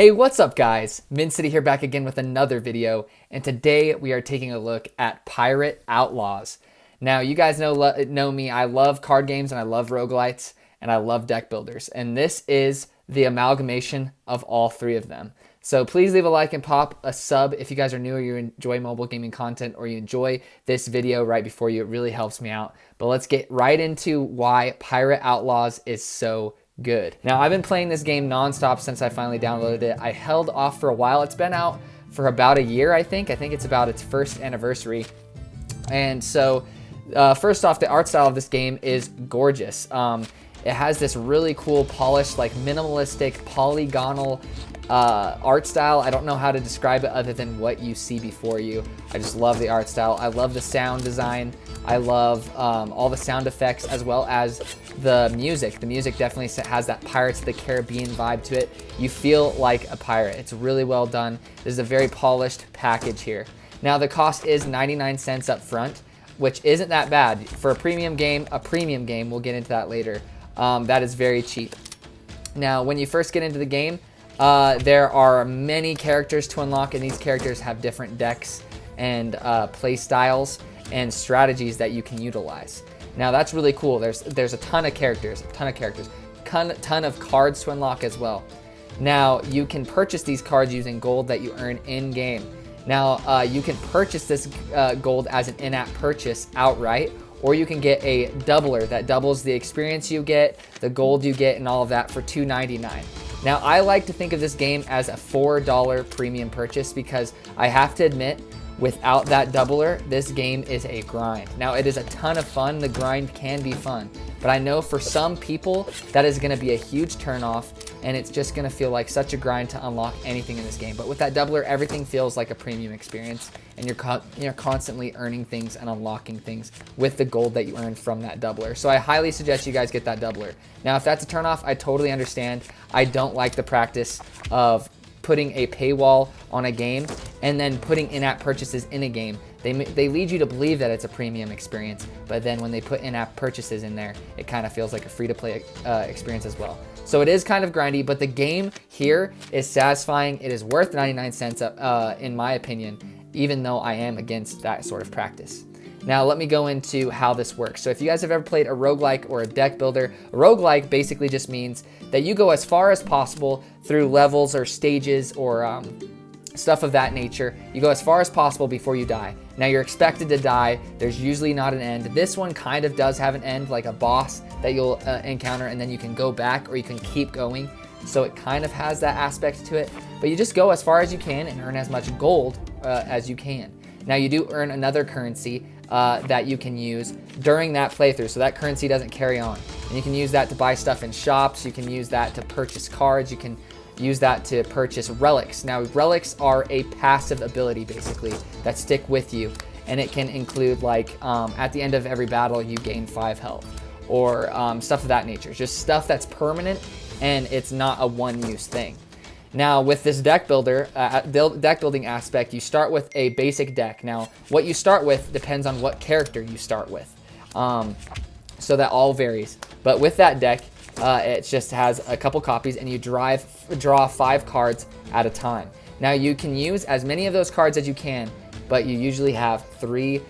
Hey, what's up guys? Min City here back again with another video, and today we are taking a look at Pirate Outlaws. Now, you guys know me, I love card games and I love roguelites and I love deck builders, and this is the amalgamation of all three of them. So please leave a like and pop a sub if you guys are new or you enjoy mobile gaming content or you enjoy this video right before you. It really helps me out. But let's get right into why Pirate Outlaws is so good. Now, I've been playing this game nonstop since I finally downloaded it. I held off for a while. It's been out for about a year, I think. I think it's about its first anniversary. And so, first off, the art style of this game is gorgeous. It has this really cool, polished, like minimalistic, polygonal art style. I don't know how to describe it other than what you see before you. I just love the art style. I love the sound design. I love all the sound effects as well as the music. The music definitely has that Pirates of the Caribbean vibe to it. You feel like a pirate. It's really well done. This is a very polished package here. Now, the cost is 99 cents up front, which isn't that bad. For a premium game, we'll get into that later, that is very cheap. Now, when you first get into the game, there are many characters to unlock, and these characters have different decks and play styles and strategies that you can utilize. Now, that's really cool. There's a ton of characters, ton of cards to unlock as well. Now, you can purchase these cards using gold that you earn in-game. Now, you can purchase this gold as an in-app purchase outright, or you can get a doubler that doubles the experience you get, the gold you get, and all of that for $2.99. Now, I like to think of this game as a $4 premium purchase because I have to admit, without that doubler, this game is a grind. Now, it is a ton of fun. The grind can be fun, but I know for some people that is going to be a huge turnoff, and it's just going to feel like such a grind to unlock anything in this game. But with that doubler, everything feels like a premium experience, and you're constantly earning things and unlocking things with the gold that you earn from that doubler. So I highly suggest you guys get that doubler. Now, if that's a turnoff, I totally understand. I don't like the practice of putting a paywall on a game and then putting in-app purchases in a game. They lead you to believe that it's a premium experience, but then when they put in-app purchases in there, it kind of feels like a free-to-play experience as well. So it is kind of grindy, but the game here is satisfying. It is worth 99 cents in my opinion, even though I am against that sort of practice. Now, let me go into how this works. So if you guys have ever played a roguelike or a deck builder, a roguelike basically just means that you go as far as possible through levels or stages or stuff of that nature. You go as far as possible before you die. Now, you're expected to die. There's usually not an end. This one kind of does have an end, like a boss that you'll encounter, and then you can go back or you can keep going. So it kind of has that aspect to it. But you just go as far as you can and earn as much gold as you can. Now, you do earn another currency that you can use during that playthrough, so that currency doesn't carry on. And you can use that to buy stuff in shops. You can use that to purchase cards. You can use that to purchase relics. Now, relics are a passive ability, basically, that stick with you. And it can include, like, at the end of every battle, you gain 5 health. Or stuff of that nature. Just stuff that's permanent, and it's not a one-use thing. Now, with this deck building aspect, you start with a basic deck. Now, what you start with depends on what character you start with. So that all varies. But with that deck, it just has a couple copies, and you draw 5 cards at a time. Now, you can use as many of those cards as you can, but you usually have 3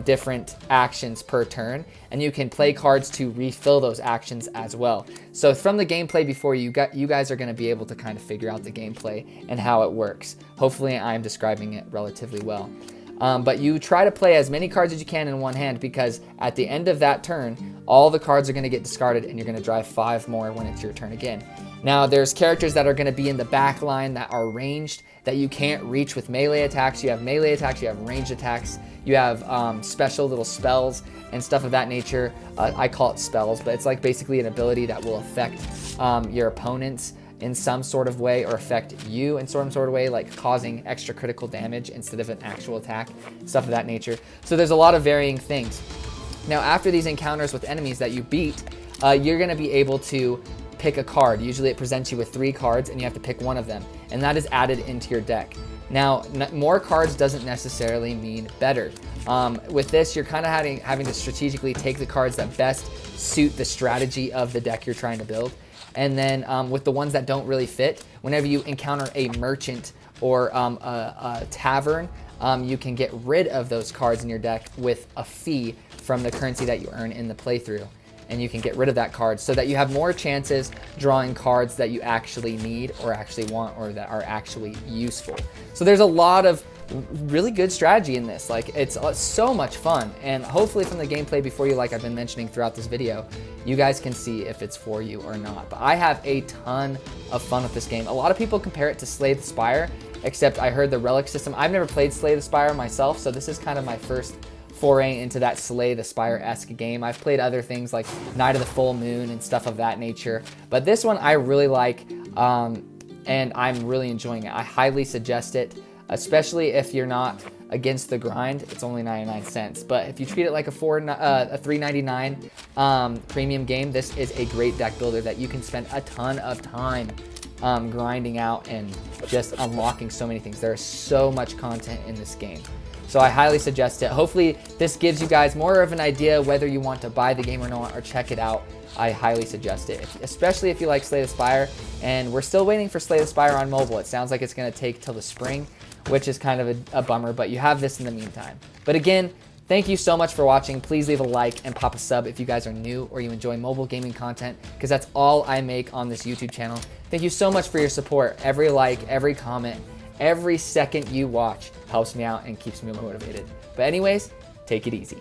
different actions per turn, and you can play cards to refill those actions as well. So from the gameplay before, you guys are going to be able to kind of figure out the gameplay and how it works. Hopefully I'm describing it relatively well. But you try to play as many cards as you can in one hand, because at the end of that turn, all the cards are going to get discarded, and you're going to drive 5 more when it's your turn again. Now, there's characters that are going to be in the back line that are ranged, that you can't reach with melee attacks. You have melee attacks, you have ranged attacks, you have special little spells and stuff of that nature. I call it spells, but it's like basically an ability that will affect your opponents in some sort of way, or affect you in some sort of way, like causing extra critical damage instead of an actual attack, stuff of that nature. So there's a lot of varying things. Now, after these encounters with enemies that you beat, you're going to be able to pick a card. Usually it presents you with 3 cards, and you have to pick one of them, and that is added into your deck. Now, more cards doesn't necessarily mean better. With this, you're kind of having to strategically take the cards that best suit the strategy of the deck you're trying to build. And then with the ones that don't really fit, whenever you encounter a merchant or a tavern, you can get rid of those cards in your deck with a fee from the currency that you earn in the playthrough. And you can get rid of that card so that you have more chances drawing cards that you actually need or actually want or that are actually useful. So there's a lot of really good strategy in this. Like, it's so much fun, and hopefully from the gameplay before you, like I've been mentioning throughout this video, you guys can see if it's for you or not. But I have a ton of fun with this game. A lot of people compare it to Slay the Spire, except I heard the relic system. I've never played Slay the Spire myself, so this is kind of my first foray into that Slay the Spire-esque game. I've played other things like Night of the Full Moon and stuff of that nature, but this one I really like, and I'm really enjoying it. I highly suggest it, especially if you're not against the grind. It's only 99 cents, but if you treat it like a $3.99 premium game, this is a great deck builder that you can spend a ton of time grinding out and just unlocking so many things. There is so much content in this game. So I highly suggest it. Hopefully this gives you guys more of an idea whether you want to buy the game or not, or check it out. I highly suggest it, especially if you like Slay the Spire. And we're still waiting for Slay the Spire on mobile. It sounds like it's going to take till the spring, which is kind of a bummer, but you have this in the meantime. But again, thank you so much for watching. Please leave a like and pop a sub if you guys are new or you enjoy mobile gaming content, because that's all I make on this YouTube channel. Thank you so much for your support. Every like, every comment, every second you watch helps me out and keeps me motivated. But anyways, take it easy.